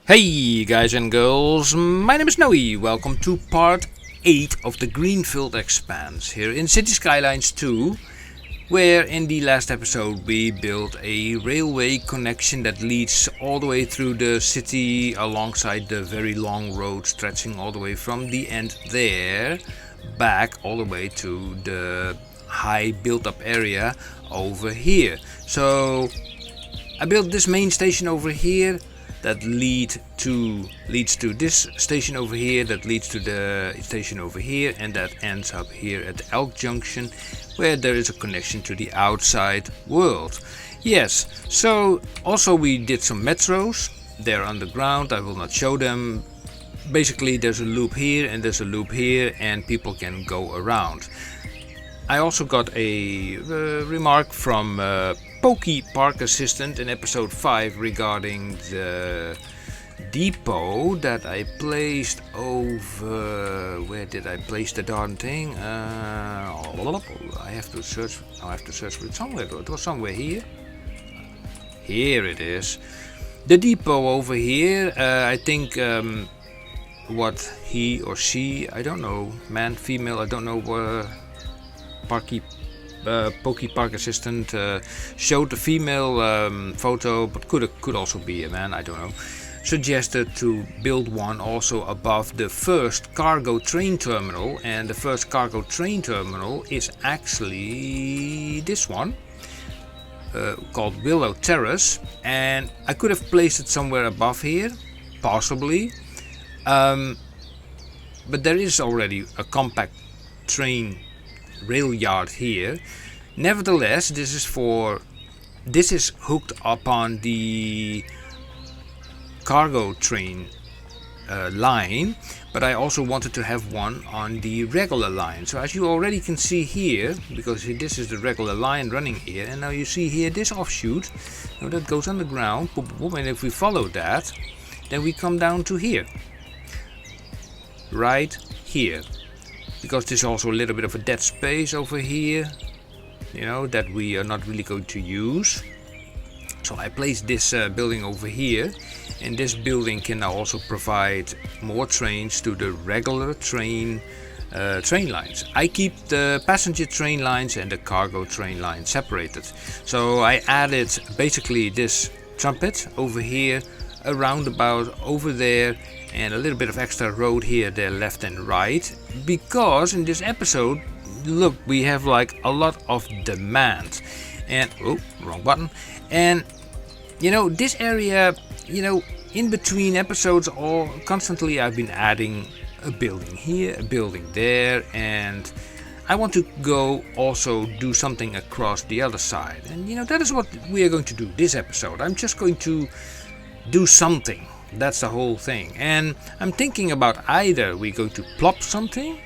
Hey guys and girls, my name is Noe. Welcome to part 8 of the Greenfield Expanse here in Cities Skylines 2, where in the last episode we built a railway connection that leads all the way through the city alongside the very long road stretching all the way from the end there back all the way to the high built-up area over here. So I built this main station over here that leads to this station over here, that leads to the station over here, and that ends up here at the Elk Junction, where there is a connection to the outside world. Yes, so also we did some metros. They're underground, I will not show them. Basically there's a loop here and there's a loop here, and people can go around. I also got a remark from Pokey Park Assistant in episode 5 regarding the depot that I placed over. Where did I place the darn thing? I have to search for it somewhere. It was somewhere here. Here it is. The depot over here. I think what he or she, I don't know, man, female, I don't know. Pokey Park Assistant showed the female photo, but could also be a man, I don't know. Suggested to build one also above the first cargo train terminal, and the first cargo train terminal is actually this one, called Willow Terrace, and I could have placed it somewhere above here, possibly, but there is already a compact train rail yard here. Nevertheless, this is hooked upon the cargo train line, but I also wanted to have one on the regular line. So as you already can see here, because this is the regular line running here, and now you see here this offshoot, that goes underground, and if we follow that, then we come down to here, right here. Because there's also a little bit of a dead space over here, that we are not really going to use. So I placed this building over here, and this building can now also provide more trains to the regular train lines. I keep the passenger train lines and the cargo train lines separated. So I added basically this trumpet over here, a roundabout over there, and a little bit of extra road here, there, left and right, because in this episode, look, we have like a lot of demand, and wrong button, and this area, in between episodes, all constantly I've been adding a building here, a building there, and I want to go also do something across the other side, and that is what we are going to do this episode. I'm just going to do something. That's the whole thing, and I'm thinking about either we're going to plop something,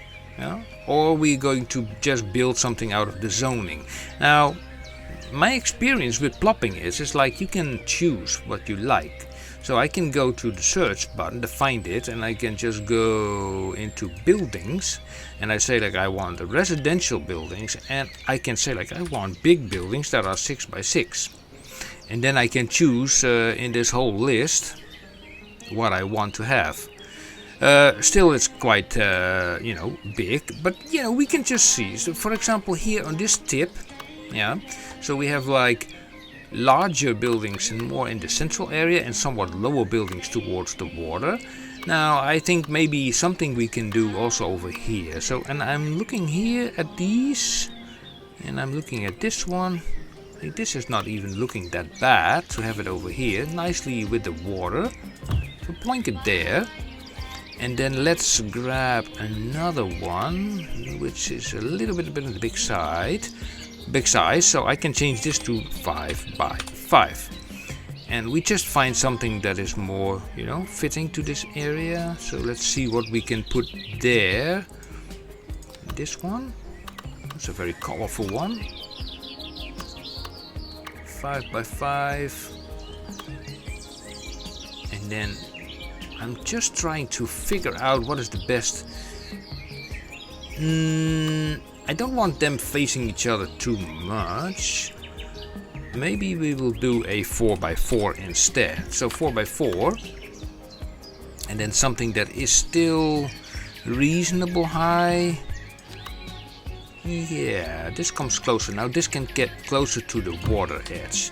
or we're going to just build something out of the zoning. Now, my experience with plopping is like you can choose what you like. So I can go to the search button to find it, and I can just go into buildings, and I say like I want the residential buildings, and I can say like I want big buildings that are 6 by 6, and then I can choose in this whole list what I want to have. Still, it's quite big, but we can just see. So for example, here on this tip, so we have like larger buildings and more in the central area, and somewhat lower buildings towards the water. Now I think maybe something we can do also over here. So, and I'm looking here at these, and I'm looking at this one. I think this is not even looking that bad to have it over here, nicely with the water. So plank it there, and then let's grab another one, which is a little bit on the big size, so I can change this to 5 by 5, and we just find something that is more, fitting to this area. So let's see what we can put there. This one, it's a very colorful one, 5 by 5, and then I'm just trying to figure out what is the best. I don't want them facing each other too much. Maybe we will do a 4 by 4 instead. So 4 by 4, And then something that is still reasonable high. Yeah, this comes closer. Now this can get closer to the water edge.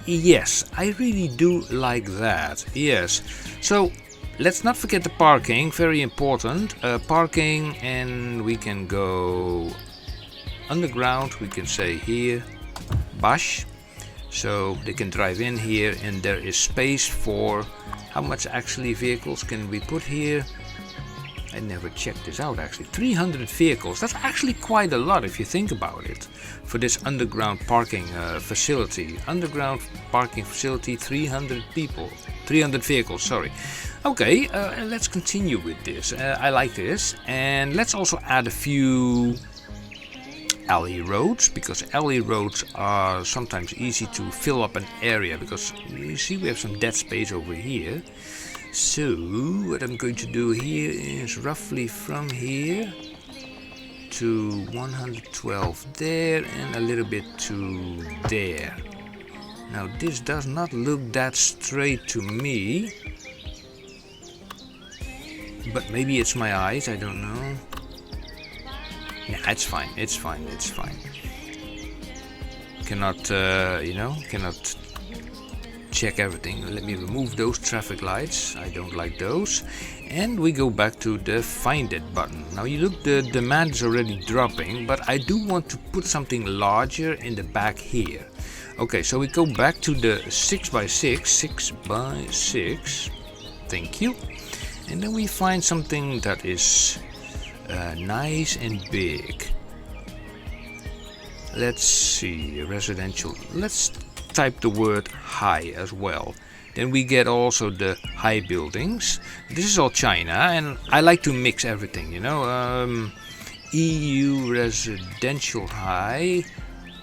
Yes, I really do like that. Yes. So let's not forget the parking. Very important. Parking, and we can go underground. We can say here, Bash. So they can drive in here, and there is space for how much actually vehicles can we put here. I never checked this out actually. 300 vehicles. That's actually quite a lot if you think about it. For this underground parking facility. Underground parking facility, 300 people. 300 vehicles, sorry. Okay, let's continue with this. I like this. And let's also add a few alley roads, because alley roads are sometimes easy to fill up an area, because you see we have some dead space over here. So what I'm going to do here is roughly from here to 112 there and a little bit to there. Now this does not look that straight to me, but maybe it's my eyes, I don't know. Yeah, it's fine, it's fine, it's fine. Cannot, cannot check everything. Let me remove those traffic lights. I don't like those. And we go back to the find it button. Now you look, the demand is already dropping, but I do want to put something larger in the back here. Okay, so we go back to the 6x6. Thank you. And then we find something that is nice and big. Let's see, residential. Let's type the word high as well. Then we get also the high buildings. This is all China, and I like to mix everything, you know. EU residential high.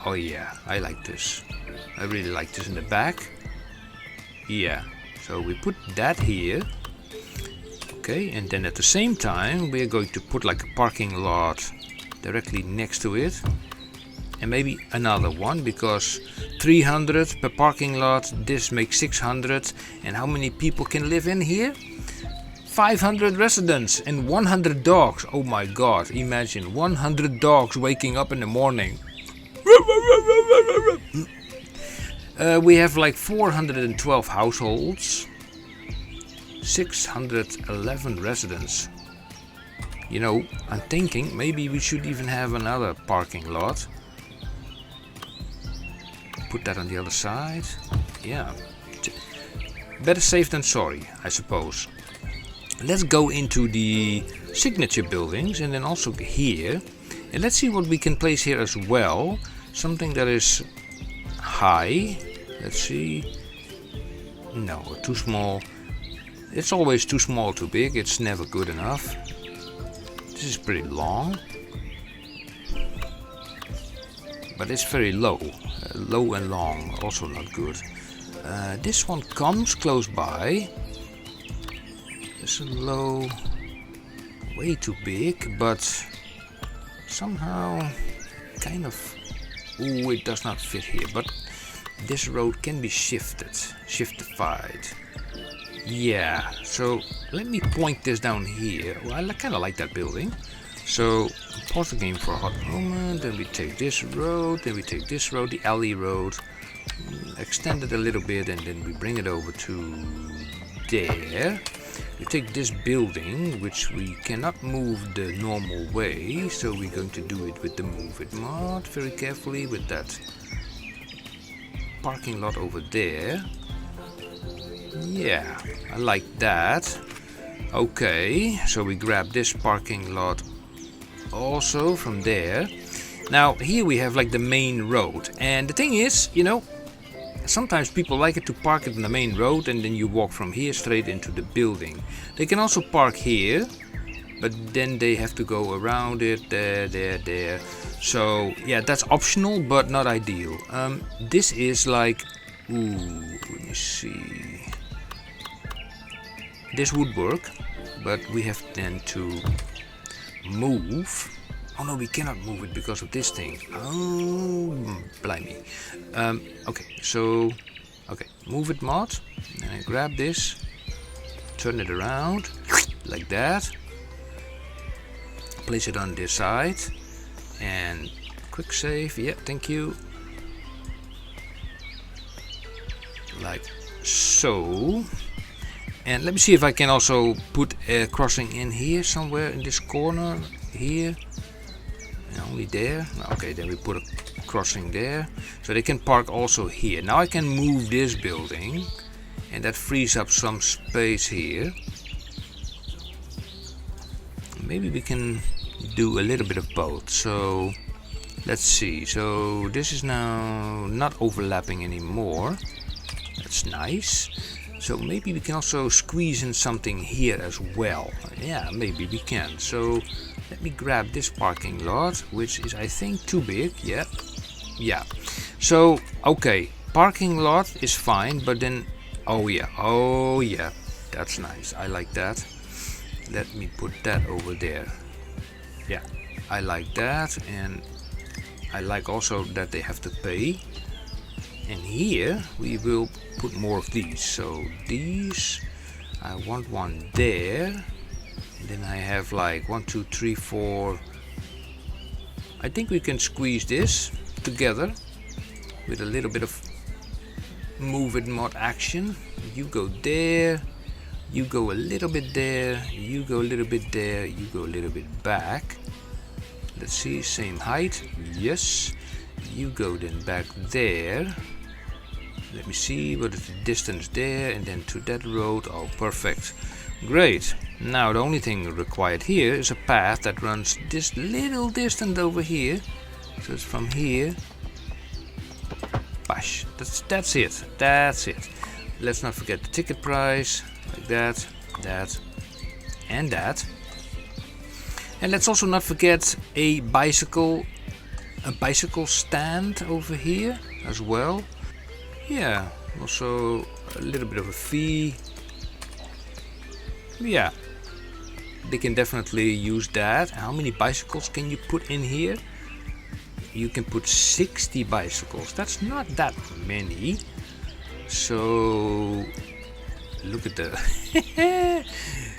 Oh yeah, I like this. I really like this in the back. Yeah, so we put that here. Okay, and then at the same time we are going to put like a parking lot directly next to it. And maybe another one, because 300 per parking lot, this makes 600. And how many people can live in here? 500 residents and 100 dogs. Oh my god, imagine 100 dogs waking up in the morning. We have like 412 households, 611 residents. You know, I'm thinking maybe we should even have another parking lot. Put that on the other side. Yeah, better safe than sorry, I suppose. Let's go into the signature buildings and then also here, and let's see what we can place here as well. Something that is high. Let's see. No, too small. It's always too small, too big. It's never good enough. This is pretty long, but it's very low. Low and long, also not good. This one comes close by. It's a low, way too big, but somehow kind of. Ooh, it does not fit here. But this road can be shiftified. Yeah. So let me point this down here. Well, I kind of like that building. So pause the game for a hot moment, then we take this road, then we take this road, the alley road, extend it a little bit, and then we bring it over to there. We take this building, which we cannot move the normal way, so we're going to do it with the move it mod, very carefully with that parking lot over there. Yeah, I like that. Okay, so we grab this parking lot also from there. Now here we have like the main road, and the thing is, you know, sometimes people like it to park it on the main road and then you walk from here straight into the building. They can also park here, but then they have to go around it, there. So yeah, that's optional but not ideal. This is like, ooh, let me see. This would work, but we have then to move. Oh no, we cannot move it because of this thing. Oh, blimey. Okay, so, okay, move it mod. And I grab this, turn it around like that. Place it on this side and quick save. Yeah, thank you. Like so. And let me see if I can also put a crossing in here somewhere in this corner here. Only there. Okay, then we put a crossing there, so they can park also here. Now I can move this building, and that frees up some space here. Maybe we can do a little bit of both. So let's see. So this is now not overlapping anymore. That's nice. So maybe we can also squeeze in something here as well. Yeah, maybe we can. So let me grab this parking lot, which is I think too big. Yeah. So okay, parking lot is fine, but then oh yeah, that's nice. I like that. Let me put that over there. Yeah, I like that, and I like also that they have to pay. And here we will put more of these. So these, I want one there, and then I have like 1, 2, 3, 4. I think we can squeeze this together with a little bit of move it mod action. You go there, you go a little bit there, you go a little bit there, you go a little bit back. Let's see, same height. Yes. You go then back there. Let me see what is the distance there, and then to that road. Oh, perfect. Great. Now the only thing required here is a path that runs this little distance over here. So it's from here. Bash. That's it. That's it. Let's not forget the ticket price. Like that, that, and that. And let's also not forget a bicycle stand over here as well. Yeah, also a little bit of a fee. Yeah, they can definitely use that. How many bicycles can you put in here? You can put 60 bicycles. That's not that many. So look at the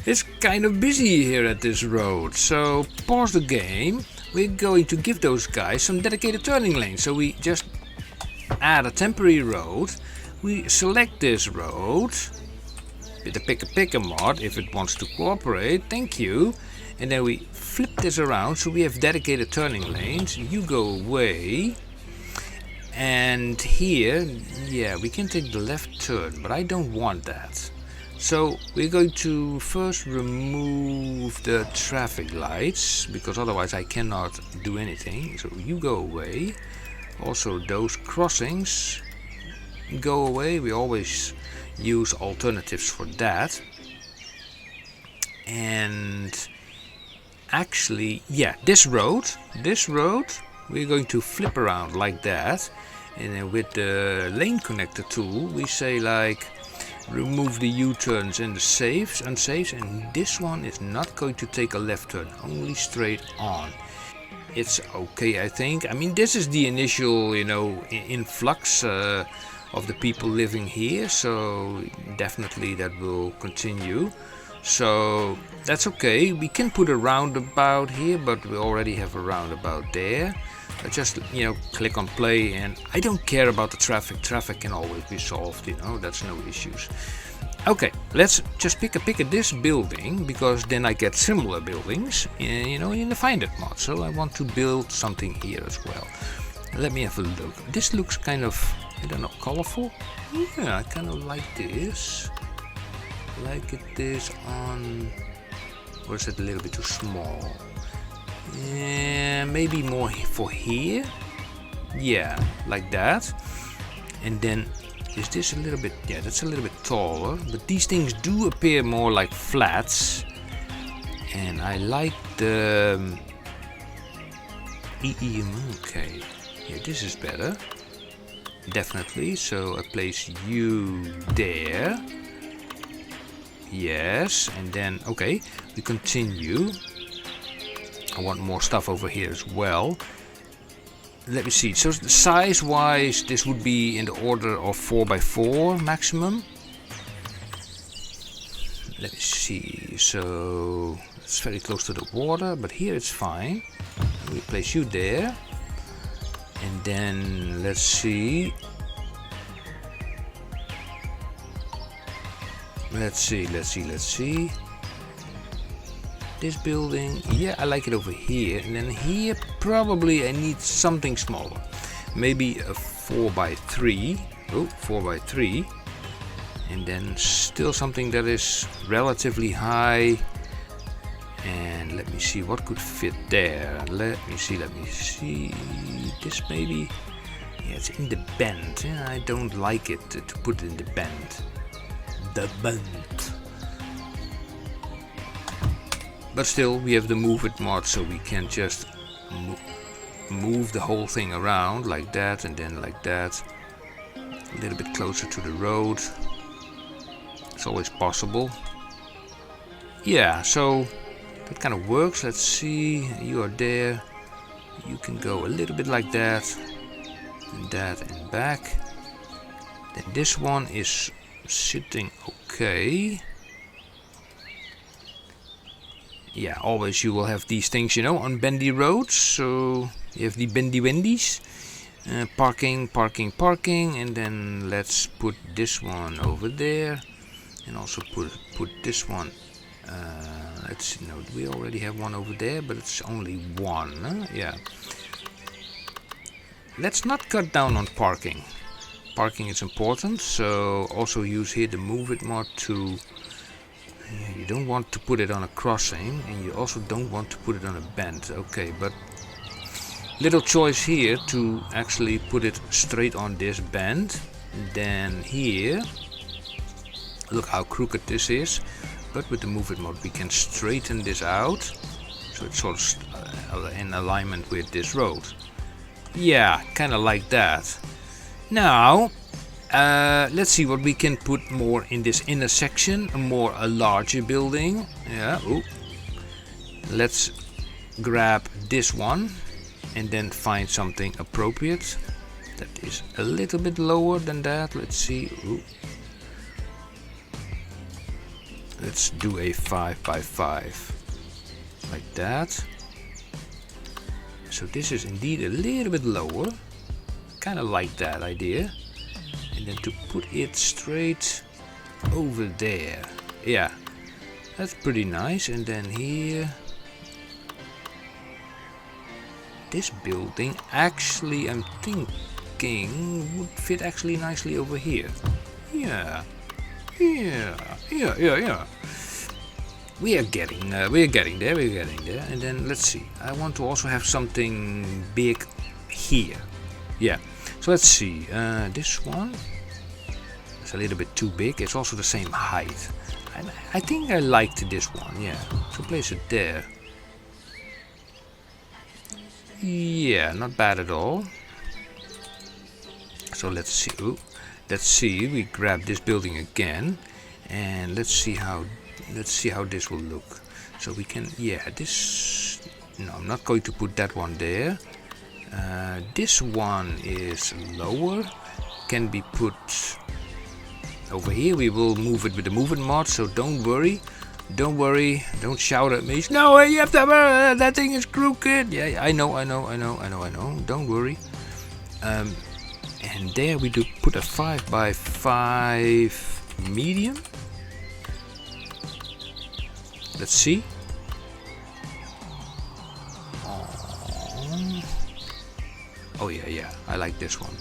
it's kind of busy here at this road. So pause the game. We're going to give those guys some dedicated turning lanes. So we just add a temporary road. We select this road with the picker mod if it wants to cooperate. Thank you. And then we flip this around so we have dedicated turning lanes. You go away. And here, yeah, we can take the left turn, but I don't want that. So we're going to first remove the traffic lights, because otherwise I cannot do anything. So you go away. Also those crossings go away. We always use alternatives for that. And actually, yeah, this road we're going to flip around like that. And then with the lane connector tool we say like remove the U-turns and the saves, unsafes, and this one is not going to take a left turn, only straight on. It's okay, I think. I mean, this is the initial, influx of the people living here, so definitely that will continue. So that's okay. We can put a roundabout here, but we already have a roundabout there. Just click on play, and I don't care about the traffic. Traffic can always be solved, that's no issues. Okay, let's just pick at this building, because then I get similar buildings in the Find It mod. So I want to build something here as well. Let me have a look. This looks kind of, I don't know, colorful. Yeah, I kind of like this. Like this on, or is it a little bit too small? Maybe more for here. Yeah, like that. And then is this a little bit, yeah, that's a little bit taller, but these things do appear more like flats. And I like the okay, yeah, this is better, definitely. So I place you there. Yes, and then okay, we continue. I want more stuff over here as well. Let me see. So size wise, this would be in the order of 4x4 maximum. Let me see. So it's very close to the water, but here it's fine. We place you there. And then let's see. Let's see. This building, yeah, I like it over here. And then here, probably I need something smaller. Maybe a 4x3. Oh, 4x3. And then still something that is relatively high. And let me see what could fit there. Let me see. This maybe. Yeah, it's in the bend. Yeah, I don't like it to put it in the bend. The bend. But still, we have the move it mod, so we can just move the whole thing around like that and then like that. A little bit closer to the road. It's always possible. Yeah, so that kind of works. Let's see. You are there. You can go a little bit like that and back. Then this one is sitting okay. Yeah, always you will have these things, you know, on bendy roads. So you have the bendy wendies. Parking, and then let's put this one over there. And also put this one. Let's see, no, we already have one over there, but it's only one. Huh? Yeah. Let's not cut down on parking. Parking is important, so also use here the move it mod to. You don't want to put it on a crossing, and you also don't want to put it on a bend. Okay, but little choice here to actually put it straight on this bend. Then here, look how crooked this is. But with the move it mode we can straighten this out, so it's sort of in alignment with this road. Yeah, kind of like that. Now let's see what we can put more in this intersection. A larger building. Yeah. Ooh. Let's grab this one and then find something appropriate that is a little bit lower than that. Let's see. Ooh. Let's do a 5x5 like that. So this is indeed a little bit lower. Kind of like that idea. And then to put it straight over there. Yeah, that's pretty nice. And then here. This building actually, I'm thinking, would fit actually nicely over here. Yeah. We are getting there. And then let's see. I want to also have something big here. Yeah. So let's see. This one is a little bit too big. It's also the same height. I think I liked this one. Yeah. So place it there. Yeah, not bad at all. So let's see. Ooh. Let's see. We grab this building again, and let's see how this will look. So we can, yeah, this. No, I'm not going to put that one there. This one is lower. Can be put over here. We will move it with the movement mod. So don't worry. Don't shout at me. No, you have to. That thing is crooked. Yeah, I know. Don't worry. And there we do put a 5x5 medium. Let's see. Oh yeah, I like this one.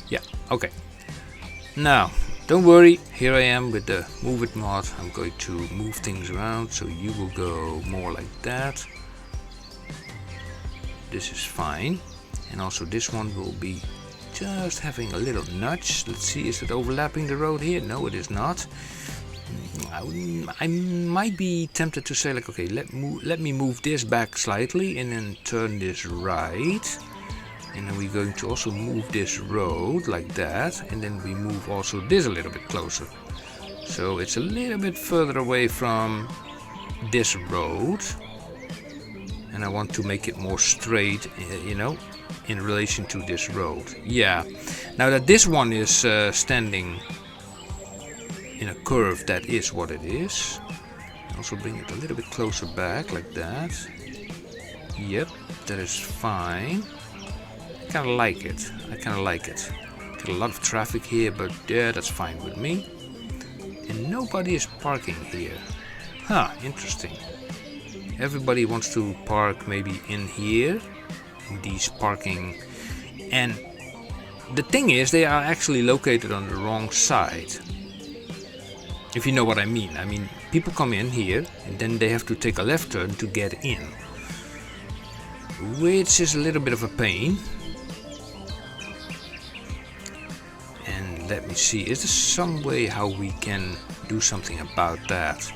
Yeah, okay. Now, don't worry, here I am with the move it mod. I'm going to move things around, so you will go more like that. This is fine. And also this one will be just having a little nudge. Let's see, is it overlapping the road here? No, it is not. I might be tempted to say like, okay, let me move this back slightly and then turn this right. And then we're going to also move this road like that. And then we move also this a little bit closer. So it's a little bit further away from this road. And I want to make it more straight, you know, in relation to this road. Yeah. Now that this one is standing in a curve, that is what it is. Also bring it a little bit closer back, like that. Yep, that is fine. I kinda like it. Got a lot of traffic here, but yeah, that's fine with me. And nobody is parking here. Huh, interesting. Everybody wants to park maybe in here, in these parking. And the thing is, they are actually located on the wrong side. If you know what I mean. I mean, people come in here and then they have to take a left turn to get in. Which is a little bit of a pain. And let me see, is there some way how we can do something about that?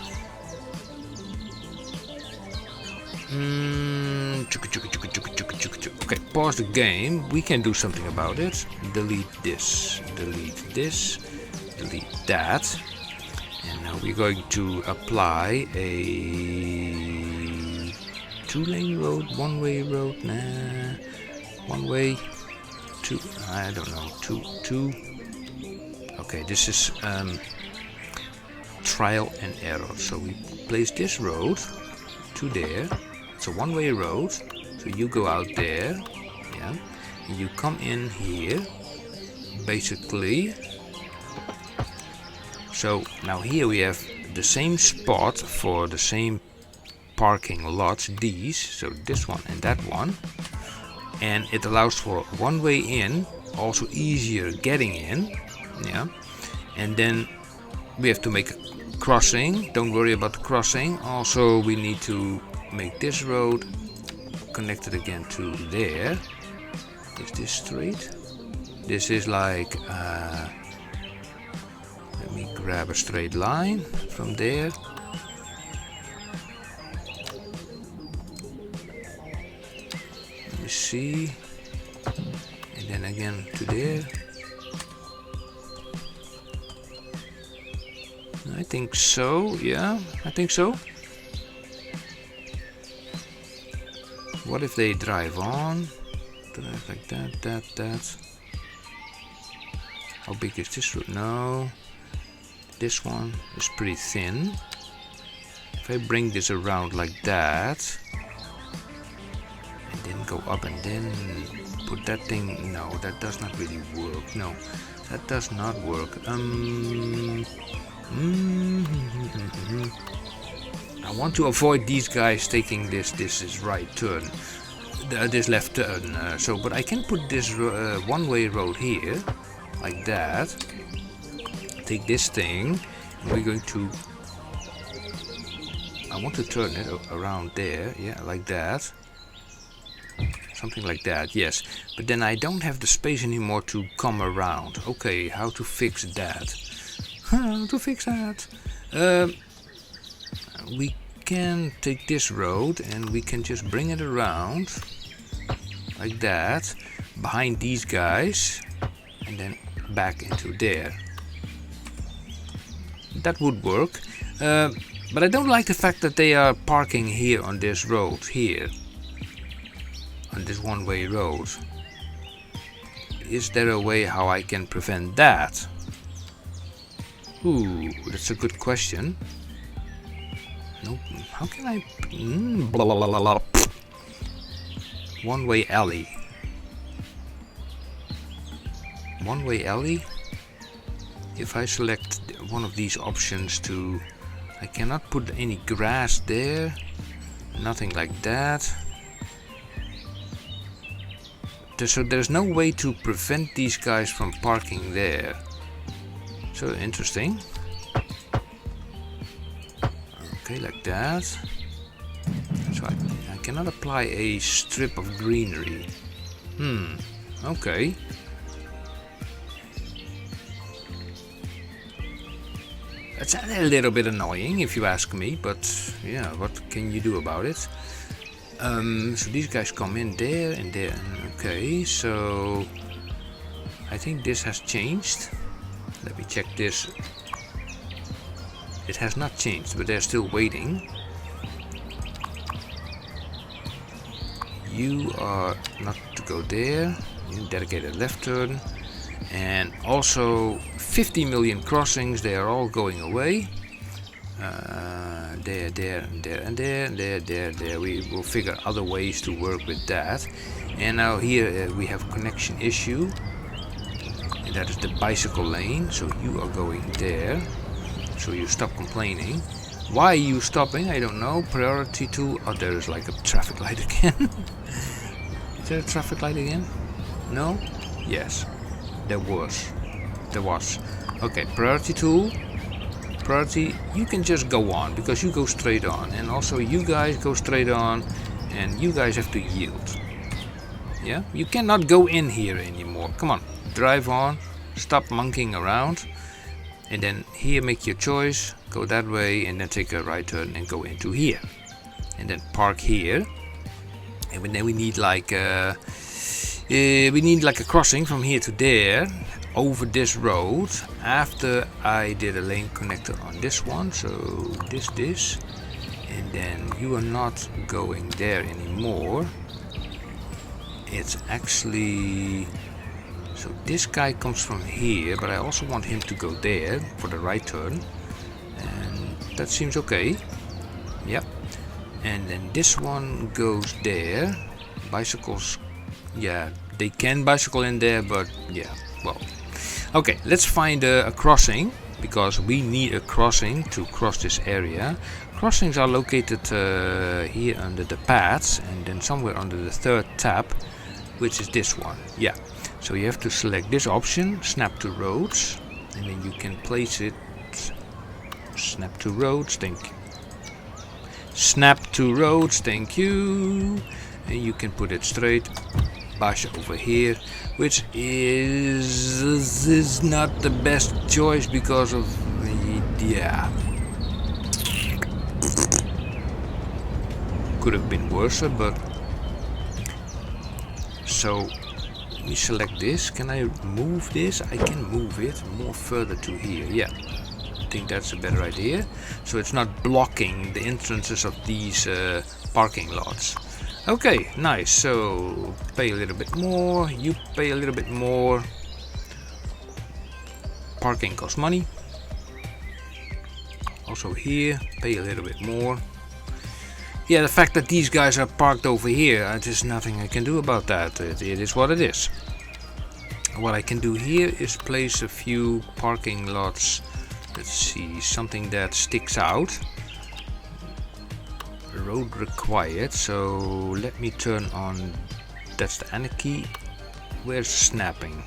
Okay, pause the game. We can do something about it. Delete this, delete that. And now we're going to apply a 2-lane road, 1-way road, nah, 1-way, 2, I don't know, 2. Okay, this is trial and error. So we place this road to there. It's a 1-way road, so you go out there, yeah, and you come in here, basically. So now here we have the same spot for the same parking lots, these, so this one and that one, and it allows for 1-way in, also easier getting in, yeah, and then we have to make a crossing. Don't worry about the crossing. Also we need to make this road connected again to there. Is this straight? This is like let me grab a straight line from there. Let me see, and then again to there. I think so, yeah, I think so. What if they drive on? Drive like that. How big is this road? No. This one is pretty thin. If I bring this around like that, and then go up and then put that thing, no, that does not really work. No, that does not work. I want to avoid these guys taking this is right turn, this left turn. But I can put this 1-way road here, like that. Take this thing, and we're going to. I want to turn it around there, yeah, like that. Something like that, yes. But then I don't have the space anymore to come around. Okay, how to fix that? How to fix that? We can take this road and we can just bring it around like that, behind these guys, and then back into there. That would work, but I don't like the fact that they are parking here on this road here, on this 1-way road. Is there a way how I can prevent that? Ooh, that's a good question. Nope. How can I? Blah, blah, blah, blah, blah. 1-way alley. 1-way alley. If I select one of these options to, I cannot put any grass there. Nothing like that. So there's no way to prevent these guys from parking there. So interesting. Okay, like that. So I cannot apply a strip of greenery. Okay. It's a little bit annoying if you ask me, but yeah, what can you do about it? So these guys come in there and there. Okay, so I think this has changed. Let me check this. It has not changed, but they're still waiting. You are not to go there. You dedicated left turn. And also 50 million crossings, they are all going away. There, there, there, and there, there, there, there. We will figure other ways to work with that. And now here we have connection issue, and that is the bicycle lane. So you are going there. So you stop complaining. Why are you stopping? I don't know. Priority to. Oh, there is like a traffic light again. Is there a traffic light again? No? Yes. There was. There was. Okay, priority tool. Priority, you can just go on because you go straight on, and also you guys go straight on, and you guys have to yield. Yeah, you cannot go in here anymore. Come on, drive on, stop monkeying around, and then here make your choice, go that way, and then take a right turn and go into here, and then park here. And then we need like a crossing from here to there over this road after I did a lane connector on this one. So this, and then you are not going there anymore. It's actually, so this guy comes from here, but I also want him to go there for the right turn, and that seems okay. Yep. And then this one goes there. Bicycles, yeah, they can bicycle in there, but yeah, well, okay, let's find a crossing, because we need a crossing to cross this area. Crossings are located here under the paths, and then somewhere under the third tab, which is this one. Yeah, so you have to select this option, snap to roads, and then you can place it. Snap to roads, thank you. Snap to roads, thank you. And you can put it straight bash over here, which is not the best choice because of, yeah, could have been worse, but so we select this. Can I move this? I can move it more further to here. Yeah, I think that's a better idea, so it's not blocking the entrances of these parking lots. Okay, nice. So pay a little bit more, you pay a little bit more. Parking costs money. Also here, pay a little bit more. Yeah, the fact that these guys are parked over here, there's nothing I can do about that. It is what it is. What I can do here is place a few parking lots. Let's see, something that sticks out. Road required, so let me turn on, that's the anarchy. Where's snapping?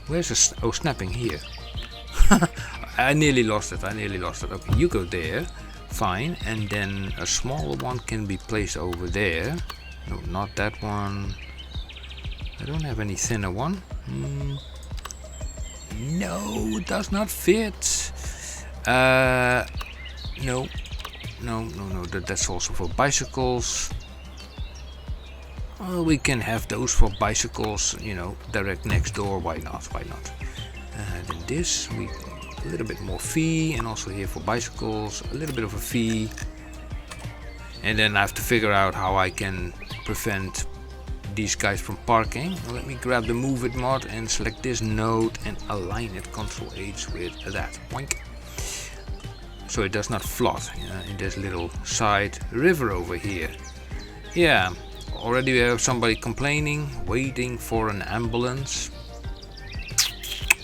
Where's the snapping here? I nearly lost it. Okay, you go there, fine, and then a smaller one can be placed over there. No, not that one. I don't have any thinner one. No, it does not fit. No, that's also for bicycles. Well, we can have those for bicycles, you know, direct next door. Why not? Then this, a little bit more fee, and also here for bicycles, a little bit of a fee. And then I have to figure out how I can prevent these guys from parking. Let me grab the move it mod and select this node and align it, Ctrl H with that. Boink. So it does not flood in this little side river over here. Yeah, already we have somebody complaining, waiting for an ambulance.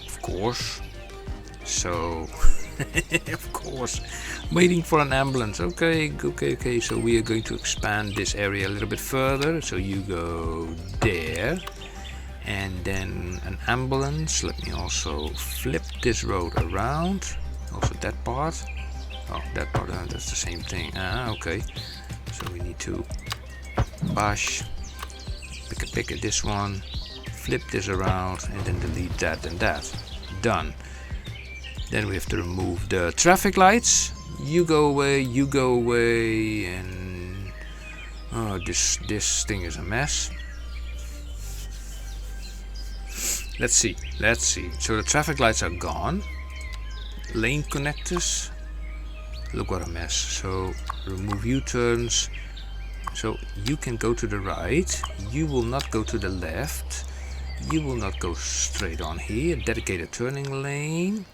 Of course. So, of course, waiting for an ambulance. Okay. So we are going to expand this area a little bit further. So you go there, and then an ambulance. Let me also flip this road around. Also that part. Oh, that part, that's the same thing. Okay. So we need to bash, pick it, this one, flip this around, and then delete that and that. Done. Then we have to remove the traffic lights. You go away, and oh, this thing is a mess. Let's see. So the traffic lights are gone. Lane connectors. Look what a mess. So remove U-turns. So you can go to the right. You will not go to the left. You will not go straight on here. Dedicated turning lane.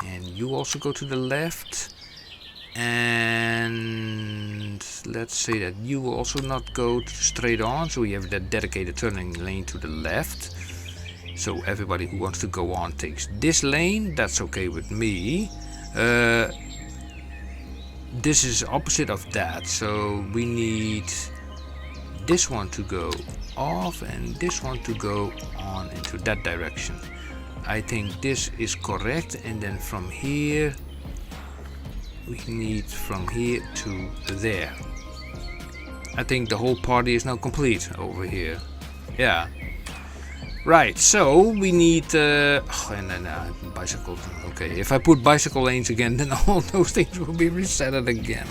And you also go to the left. And let's say that you will also not go straight on, so we have that dedicated turning lane to the left. So everybody who wants to go on takes this lane. That's okay with me. This is opposite of that, so we need this one to go off and this one to go on into that direction. I think this is correct, and then from here we need from here to there. I think the whole party is now complete over here. Yeah. Right, so we need and then bicycle. Okay, if I put bicycle lanes again, then all those things will be resetted again.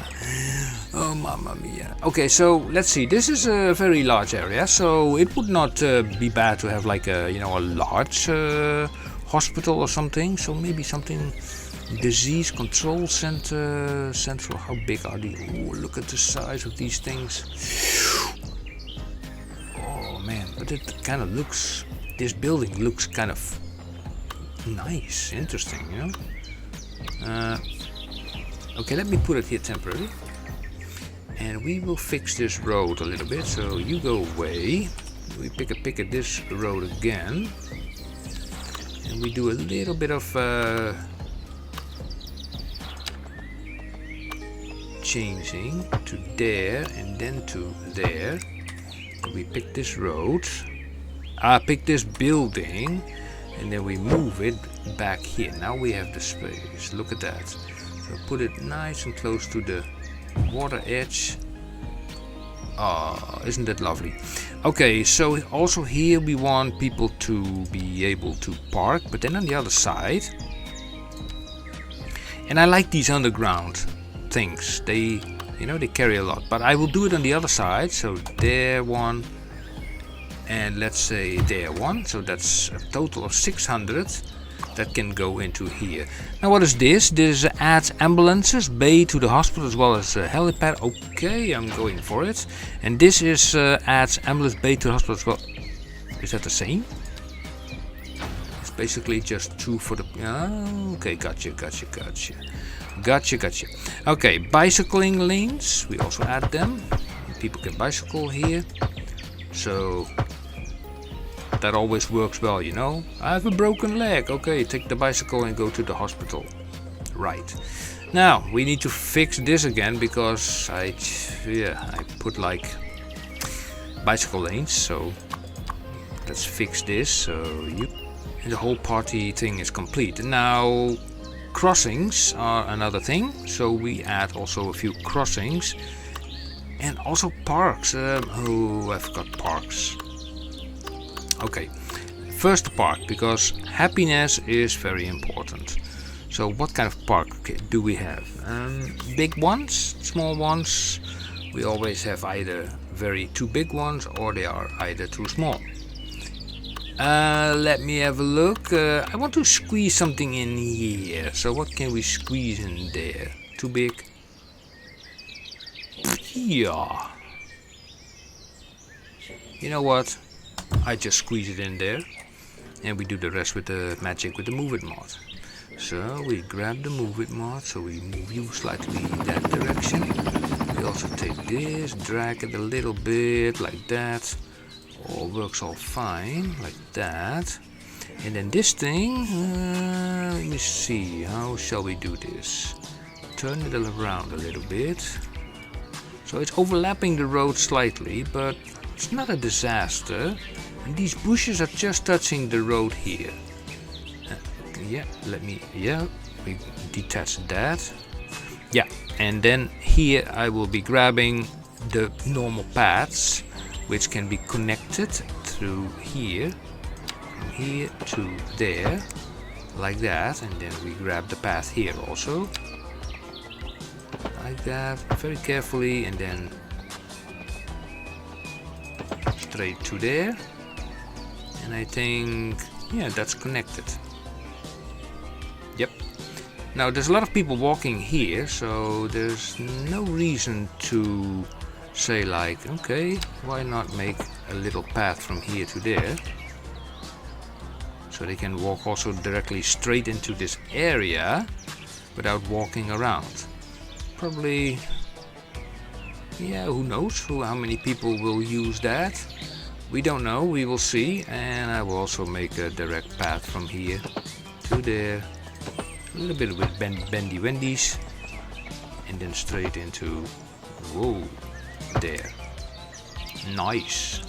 Oh, mamma mia. Okay, so let's see. This is a very large area, so it would not be bad to have like a a large hospital or something. So maybe something disease control center. Central. How big are these? Oh, look at the size of these things. Oh man, but it kind of looks. This building looks kind of nice, interesting, Okay, let me put it here temporarily. And we will fix this road a little bit. So you go away. We pick at this road again. And we do a little bit of changing to there and then to there. We pick this road. Pick this building, and then we move it back here. Now we have the space. Look at that. So put it nice and close to the water edge. Oh, isn't that lovely? Okay, so also here we want people to be able to park, but then on the other side. And I like these underground things. They carry a lot. But I will do it on the other side. So there one. And let's say there one, so that's a total of 600 that can go into here. Now what is this? This adds ambulances, bay to the hospital as well as a helipad. Okay, I'm going for it. And this is adds ambulance bay to the hospital as well. Is that the same? It's basically just two for the... Oh, okay, gotcha. Okay, bicycling lanes, we also add them. People can bicycle here. So... that always works well, I have a broken leg. Okay, take the bicycle and go to the hospital. Right. Now, we need to fix this again because I put like bicycle lanes. So, let's fix this. So, and the whole party thing is complete. Now, crossings are another thing. So, we add also a few crossings. And also parks. I forgot parks. Okay, first the park, because happiness is very important. So what kind of park do we have? Big ones, small ones. We always have either too big ones or they are either too small. Let me have a look. I want to squeeze something in here. So what can we squeeze in there? Too big? Yeah. You know what? I just squeeze it in there, and we do the rest with the magic with the move it mod. So we grab the move it mod, so we move you slightly in that direction. We also take this, drag it a little bit like that. All works all fine like that. And then this thing, let me see, how shall we do this? Turn it around a little bit. So it's overlapping the road slightly, but it's not a disaster. And these bushes are just touching the road here. We detach that. Yeah, and then here I will be grabbing the normal paths, which can be connected through here, from here to there, like that. And then we grab the path here also, like that, very carefully, and then straight to there. And I think, that's connected. Yep. Now there's a lot of people walking here, so there's no reason to say like, okay, why not make a little path from here to there, so they can walk also directly straight into this area without walking around. probably, yeah, who knows how many people will use that. We don't know, we will see. And I will also make a direct path from here to there, a little bit with bendy wendies, and then straight into, whoa, there. Nice.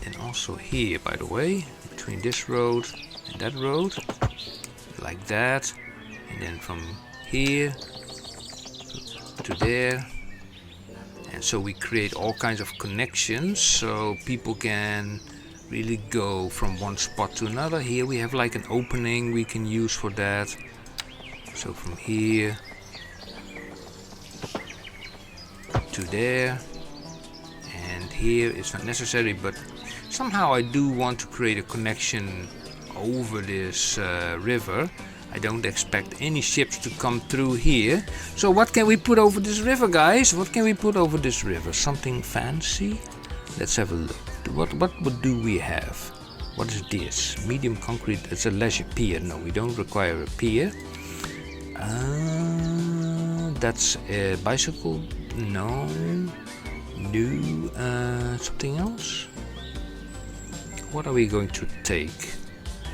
And then also here, by the way, between this road and that road, like that, and then from here to there. And so we create all kinds of connections so people can really go from one spot to another. Here we have like an opening we can use for that. So from here to there, and here it's not necessary, but somehow I do want to create a connection over this river. I don't expect any ships to come through here. So what can we put over this river, guys? What can we put over this river? Something fancy? Let's have a look. What do we have? What is this? Medium concrete. It's a leisure pier. No, we don't require a pier. That's a bicycle. No. Something else? What are we going to take?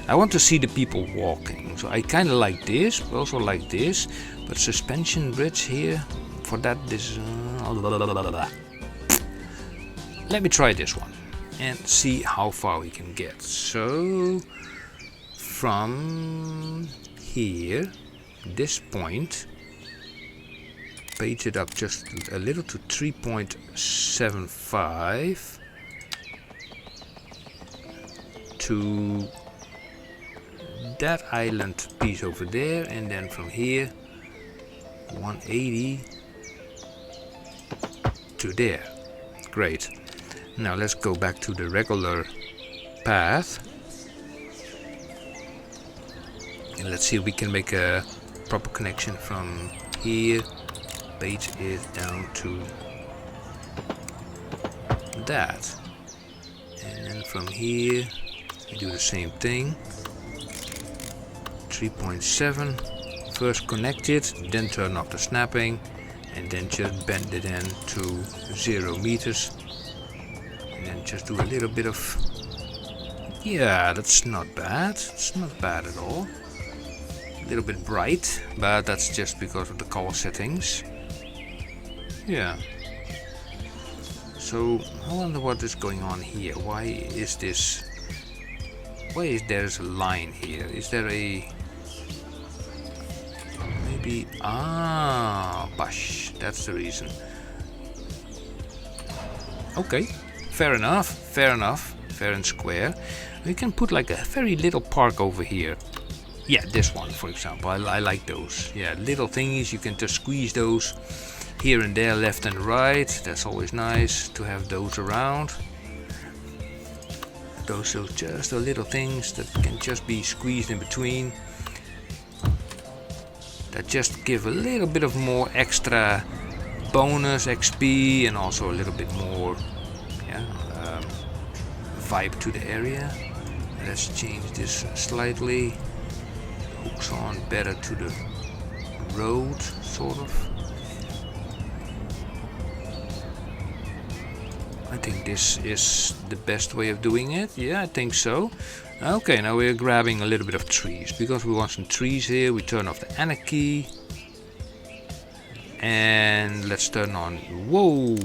I want to see the people walking, so I kind of like this, but also like this. But suspension bridge here, for that this... Let me try this one and see how far we can get. So from here, this point, page it up just a little to 3.75 to that island piece over there, and then from here 180 to there. Great. Now let's go back to the regular path and let's see if we can make a proper connection from here, page it down to that, and then from here we do the same thing. 3.7, first connect it, then turn off the snapping, and then just bend it in to 0 meters, and then just do a little bit of, yeah, that's not bad, it's not bad at all. A little bit bright, but that's just because of the color settings. Yeah. So I wonder what is going on here. Why is this? Why is there's a line here? Is there a maybe? Bash. That's the reason. Okay, fair enough. Fair enough. Fair and square. We can put like a very little park over here. Yeah, this one, for example. I like those. Yeah, little thingies. You can just squeeze those here and there, left and right. That's always nice to have those around. Those are just the little things that can just be squeezed in between. That just give a little bit of more extra bonus XP and also a little bit more vibe to the area. Let's change this slightly. Hooks on better to the road, sort of. I think this is the best way of doing it. Yeah, I think so. Okay, now we're grabbing a little bit of trees because we want some trees here. We turn off the anarchy. And let's turn on,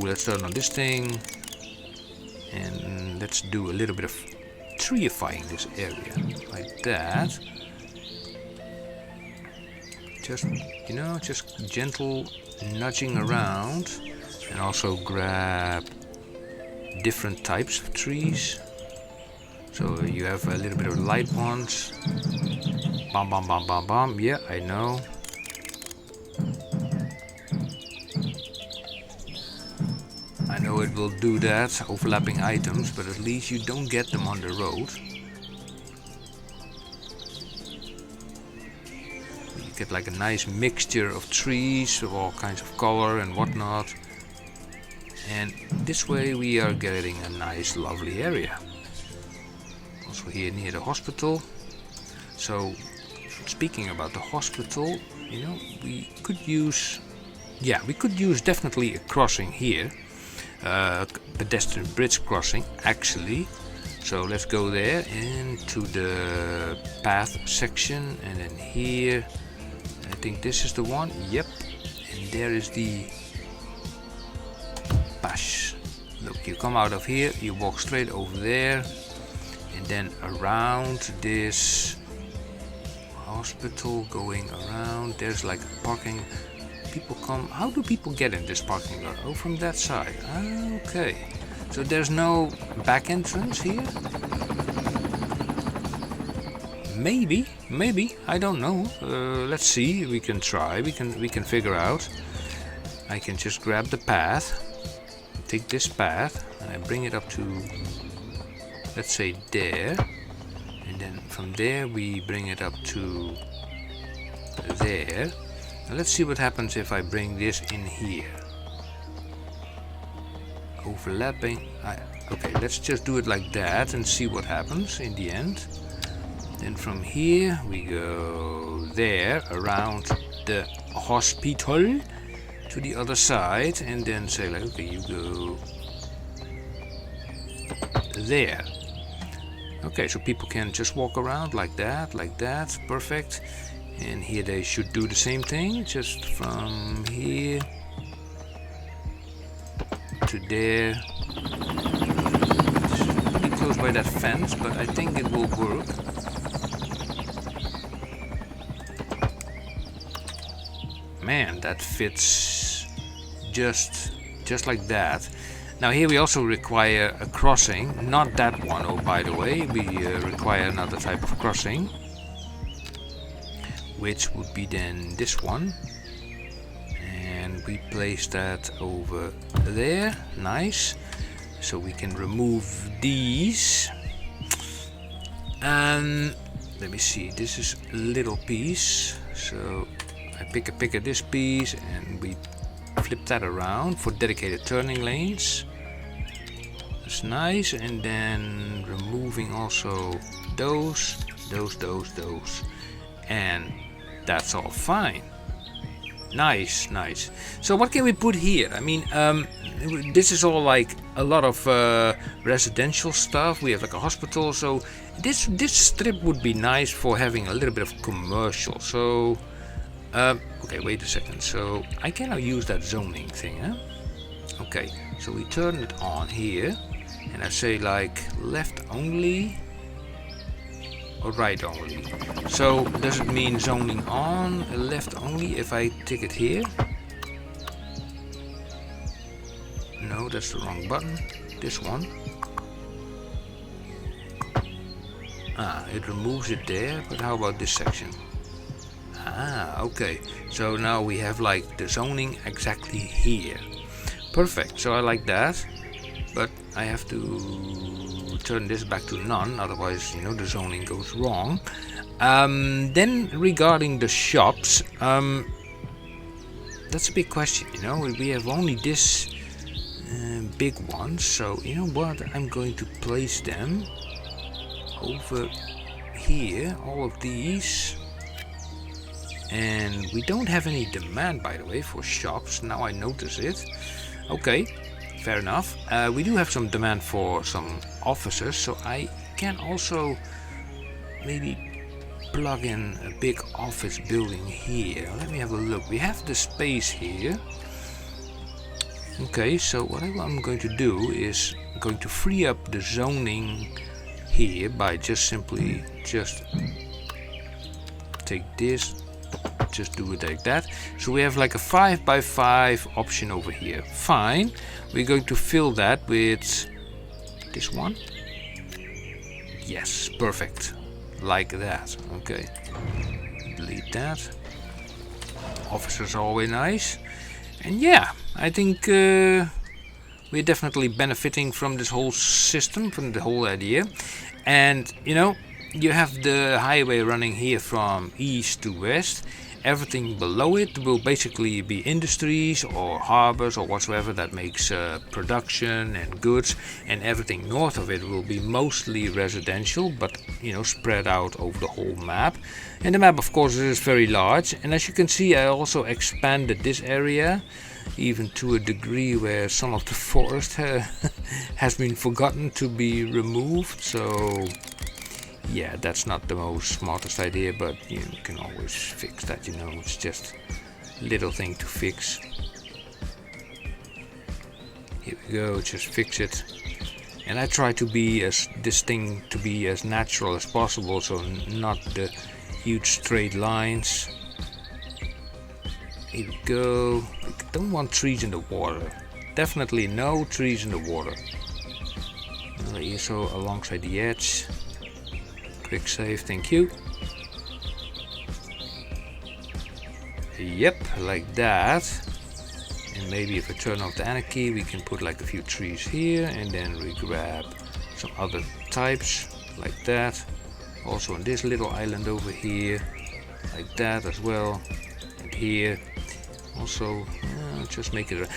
let's turn on this thing. And let's do a little bit of treeifying this area. Like that. Just, just gentle nudging around. And also grab different types of trees. So you have a little bit of light ones. Bam, bam, bam, bam, bam. Yeah, I know. I know it will do that, overlapping items, but at least you don't get them on the road. You get like a nice mixture of trees of all kinds of color and whatnot. And this way we are getting a nice lovely area. Also here near the hospital. So speaking about the hospital, you know, we could use, yeah, we could use definitely a crossing here, pedestrian bridge crossing actually. So let's go there into the path section, and then here, I think this is the one. Yep, and there is the pass. Look, you come out of here, you walk straight over there, and then around this hospital, going around. There's like parking. People come. How do people get in this parking lot? Oh, from that side. Okay. So there's no back entrance here? Maybe, I don't know. Let's see, we can try, we can figure out. I can just grab the path, take this path, and I bring it up to, let's say there. And then from there we bring it up to there. Now let's see what happens if I bring this in here. Overlapping. Okay, let's just do it like that and see what happens in the end. Then from here we go there around the hospital to the other side, and then say like, okay, you go there. Okay, so people can just walk around like that, perfect. And here they should do the same thing, just from here to there. It's pretty close by that fence, but I think it will work. Man, that fits just like that. Now here we also require a crossing, not that one, oh by the way, we require another type of crossing, which would be then this one. And we place that over there, nice. So we can remove these. And let me see, this is a little piece. So I pick of this piece and we flip that around for dedicated turning lanes. That's nice. And then removing also those. And that's all fine. Nice. So what can we put here? I mean, this is all like a lot of residential stuff. We have like a hospital, so this strip would be nice for having a little bit of commercial. So okay, wait a second. So I can now use that zoning thing, huh? Okay, so we turn it on here, and I say like left only or right only. So does it mean zoning on, left only if I tick it here? No, that's the wrong button. This one. It removes it there, but how about this section? Okay. So now we have like the zoning exactly here. Perfect. So I like that, but I have to turn this back to none, otherwise, you know, the zoning goes wrong. Then regarding the shops, that's a big question, you know. We have only this big one, so you know what, I'm going to place them over here, all of these. And we don't have any demand, by the way, for shops. Now I notice it. Okay, fair enough. We do have some demand for some offices, so I can also maybe plug in a big office building here. Let me have a look. We have the space here. Okay, so what I'm going to do is I'm going to free up the zoning here by just simply take this, just do it like that. So we have like a 5x5 option over here. Fine. We're going to fill that with this one. Yes, perfect. Like that. Okay. Delete that. Officers are always nice. And yeah, I think we're definitely benefiting from this whole system, from the whole idea. And you know, you have the highway running here from east to west, Everything below it will basically be industries or harbors or whatsoever that makes production and goods, and everything north of it will be mostly residential, but spread out over the whole map. And the map, of course, is very large, and as you can see, I also expanded this area even to a degree where some of the forest has been forgotten to be removed. So yeah, that's not the most smartest idea, but you can always fix that, it's just a little thing to fix. Here we go, just fix it. And I try to be this thing to be as natural as possible, so not the huge straight lines. Here we go. We don't want trees in the water. Definitely no trees in the water. So alongside the edge. Quick save, thank you. Yep, like that. And maybe if I turn off the anarchy, we can put like a few trees here, and then we grab some other types like that. Also on this little island over here, like that as well. And here also, just make it.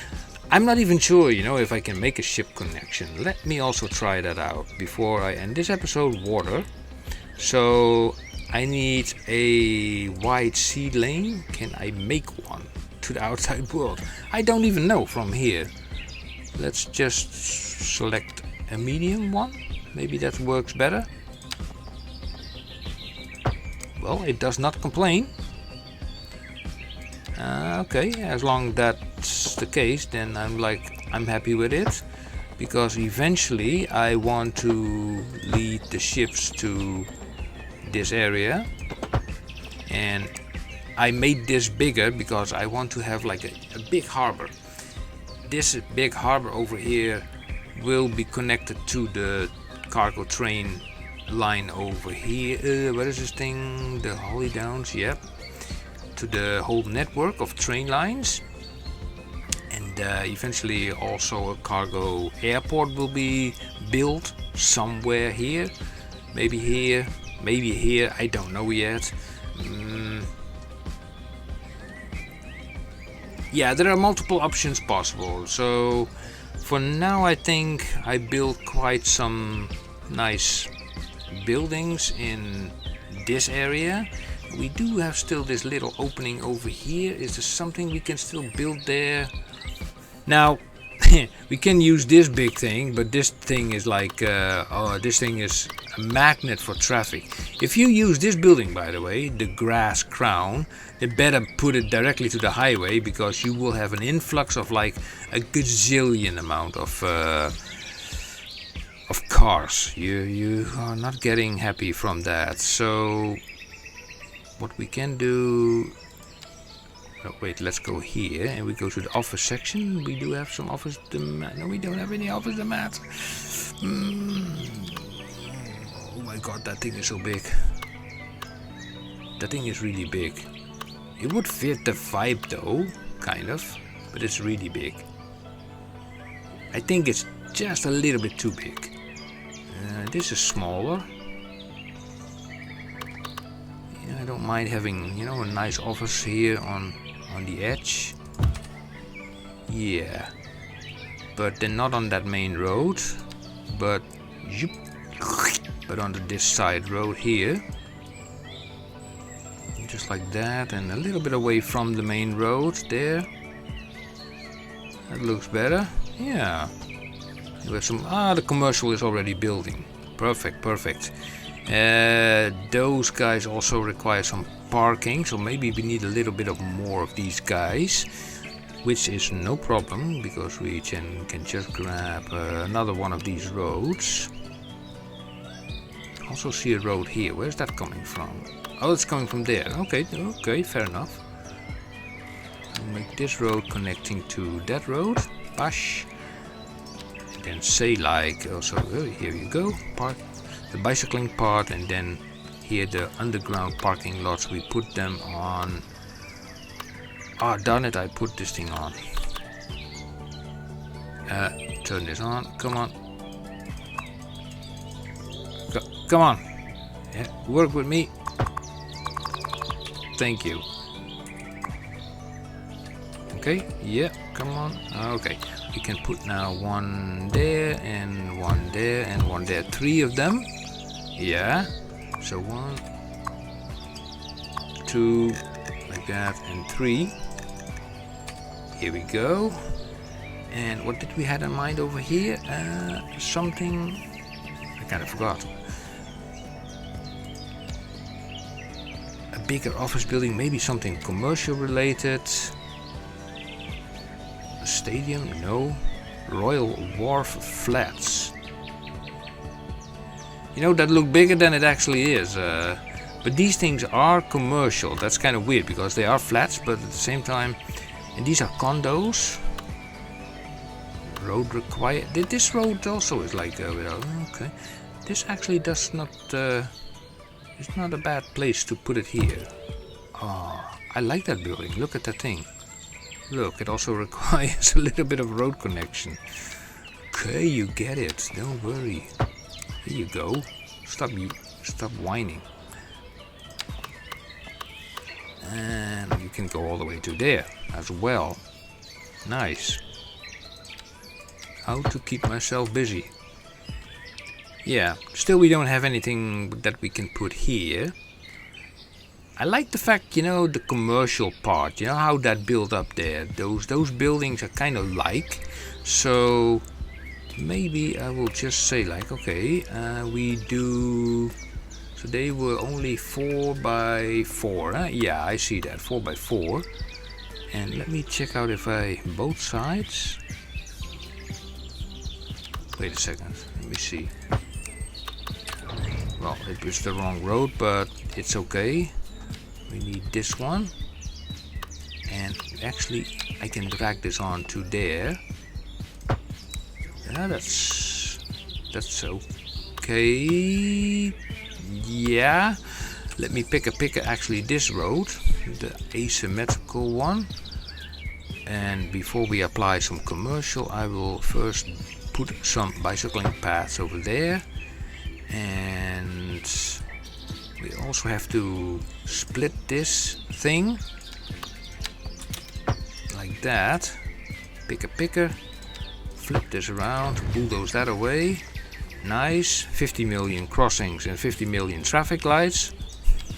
I'm not even sure, if I can make a ship connection. Let me also try that out before I end this episode. Water. So I need a wide sea lane. Can I make one to the outside world? I don't even know from here. Let's just select a medium one. Maybe that works better. Well, it does not complain. Okay, as long as that's the case, then I'm happy with it. Because eventually I want to lead the ships to this area, and I made this bigger because I want to have like a big harbor. This big harbor over here will be connected to the cargo train line over here. What is this thing? The Holly Downs, yep. To the whole network of train lines. And eventually also a cargo airport will be built somewhere here. Maybe here. Maybe here, I don't know yet. Yeah, there are multiple options possible. So for now I think I built quite some nice buildings in this area. We do have still this little opening over here. Is there something we can still build there? Now, we can use this big thing, but this thing is like, this thing is a magnet for traffic. If you use this building, by the way, the grass crown, then better put it directly to the highway, because you will have an influx of like a gazillion amount of cars. You are not getting happy from that. So what we can do. Oh, wait, let's go here and we go to the office section. We do have some office demand. No, we don't have any office demand. Oh my god, that thing is so big. That thing is really big. It would fit the vibe though, kind of, but it's really big. I think it's just a little bit too big. This is smaller. Yeah, I don't mind having, a nice office here on the edge. Yeah, but then not on that main road, but on this side road here, just like that, and a little bit away from the main road there. That looks better. Yeah, we have some. The commercial is already building. Perfect. Those guys also require some parking, so maybe we need a little bit of more of these guys, which is no problem because we can just grab another one of these roads. Also see a road here. Where's that coming from? Oh, it's coming from there. Okay, fair enough. I'll make this road connecting to that road. Bash. And then say like also here you go. Park the bicycling part, and then here the underground parking lots, we put them on. Darn it, I put this thing on. Turn this on, come on. Come on. Yeah, work with me. Thank you. Okay, yeah, come on. Okay, we can put now one there and one there and one there. 3 of them. Yeah. So 1, 2, like that, and 3. Here we go. And what did we have in mind over here? Something I kind of forgot. A bigger office building, maybe something commercial related. A stadium? No. Royal Wharf Flats. You know, that look bigger than it actually is. But these things are commercial. That's kind of weird because they are flats, but at the same time, and these are condos. Road required. This road also is like without. Okay, this actually does not. It's not a bad place to put it here. Oh, I like that building. Look at that thing. Look, it also requires a little bit of road connection. Okay, you get it. Don't worry. Here you go. Stop whining. And you can go all the way to there as well. Nice. How to keep myself busy. Yeah, still we don't have anything that we can put here. I like the fact, you know, the commercial part, you know, how that built up there. Those buildings are kind of like. So maybe I will just say like, okay, we do. So they were only 4 by 4. Huh? Yeah, I see that, 4 by 4. And let me check out if I both sides. Wait a second, let me see. Well, it was the wrong road, but it's okay. We need this one. And actually, I can drag this on to there. Yeah, that's okay. Yeah. Let me pick actually this road, the asymmetrical one. And before we apply some commercial, I will first put some bicycling paths over there. And we also have to split this thing like that. Picker, flip this around, bulldoze that away. Nice. 50 million crossings and 50 million traffic lights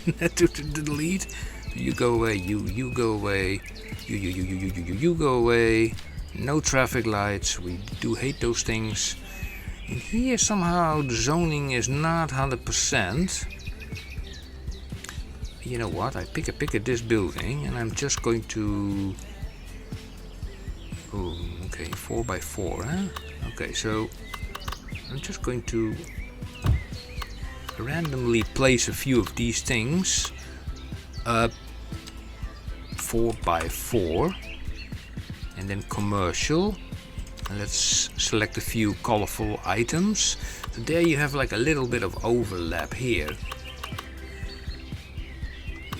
to delete. You go away, you go away, you go away. No traffic lights. We do hate those things. And here somehow the zoning is not 100%. You know what? I pick at this building and I'm just going to. Oh, okay, 4 by 4, huh? Okay, so I'm just going to randomly place a few of these things up 4 by 4, and then commercial. And let's select a few colorful items. So there you have like a little bit of overlap here.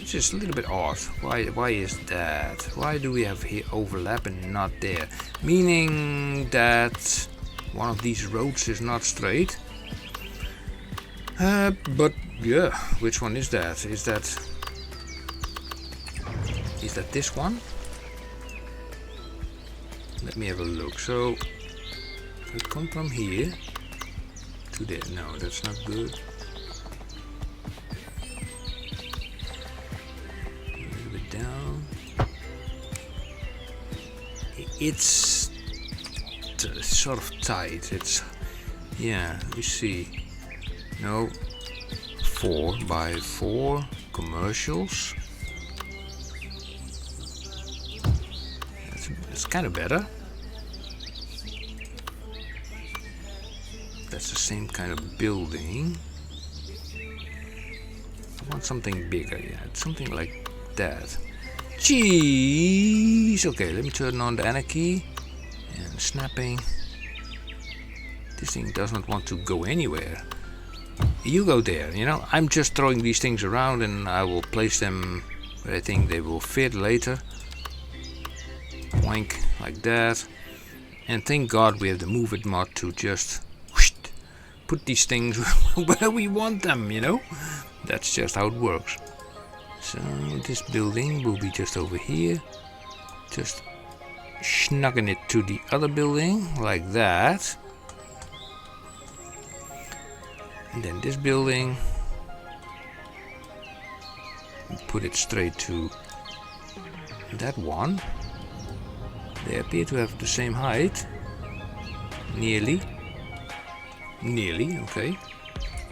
It's just a little bit odd. Why is that? Why do we have here overlap and not there? Meaning that one of these roads is not straight. But yeah, which one is that? Is that this one? Let me have a look. So we come from here to there. No, that's not good. A little bit down. It's sort of tight. It's, yeah, let me see. No, 4 by 4 commercials. It's kind of better. That's the same kind of building. I want something bigger, yeah, something like that. Jeez. Okay, let me turn on the anarchy and snapping. This thing does not want to go anywhere. You go there, you know. I'm just throwing these things around and I will place them where I think they will fit later. Wank, like that. And thank God we have the move it mod to just whoosh, put these things where we want them, you know. That's just how it works. So this building will be just over here. Just snugging it to the other building like that. And then this building, put it straight to that one. They appear to have the same height. Nearly, okay.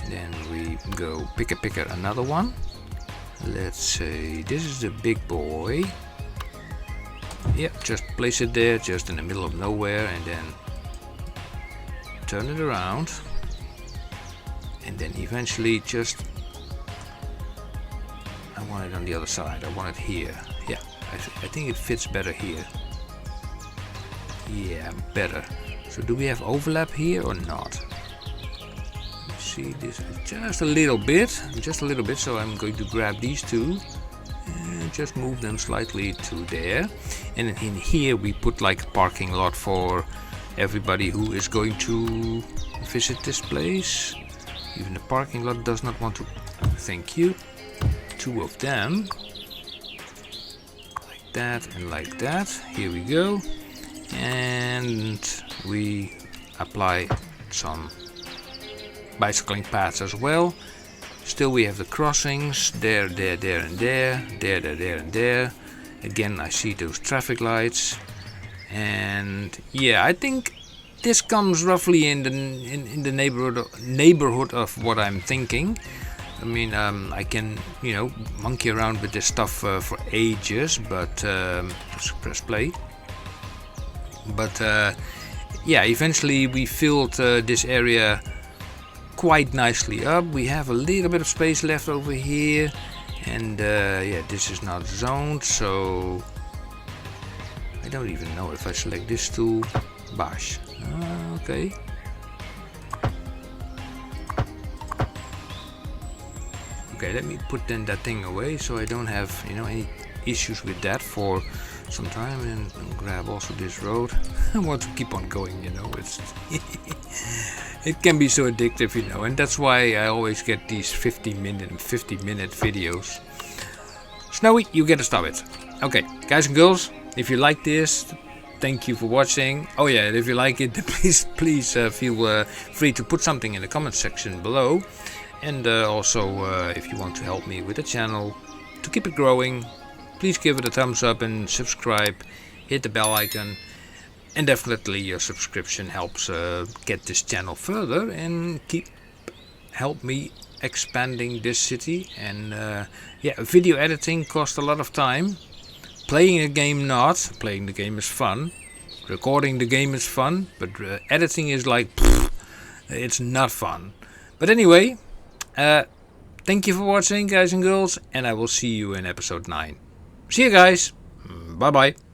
Then we go picker another one. Let's say this is the big boy. Yep, just place it there, just in the middle of nowhere, and then turn it around. And then eventually just, I want it on the other side, I want it here. Yeah, I think it fits better here. Yeah, better. So do we have overlap here or not? Let's see this just a little bit, so I'm going to grab these two and just move them slightly to there. And in here we put like a parking lot for everybody who is going to visit this place. Even the parking lot does not want to. Thank you. Two of them. Like that and like that. Here we go. And we apply some bicycling paths as well. Still we have the crossings. There, and there. There, and there. Again, I see those traffic lights. And yeah, I think this comes roughly in the neighborhood of what I'm thinking. I mean, I can, monkey around with this stuff for ages, but just press play. But yeah, eventually we filled this area quite nicely up. We have a little bit of space left over here, and yeah, this is not zoned, so I don't even know if I select this tool. Bash. Okay. Okay, let me put then that thing away so I don't have any issues with that for some time, and grab also this road. I want to keep on going, it's it can be so addictive, and that's why I always get these 50-minute videos. Snowy, you gotta stop it. Okay, guys and girls, if you like this, thank you for watching. Oh yeah, if you like it, please feel free to put something in the comment section below. And also, if you want to help me with the channel to keep it growing, please give it a thumbs up and subscribe. Hit the bell icon, and definitely your subscription helps get this channel further and help me expanding this city. And yeah, video editing costs a lot of time. Playing a game not. Playing the game is fun. Recording the game is fun, but editing is like, it's not fun. But anyway, thank you for watching, guys and girls, and I will see you in episode 9. See you guys. Bye bye.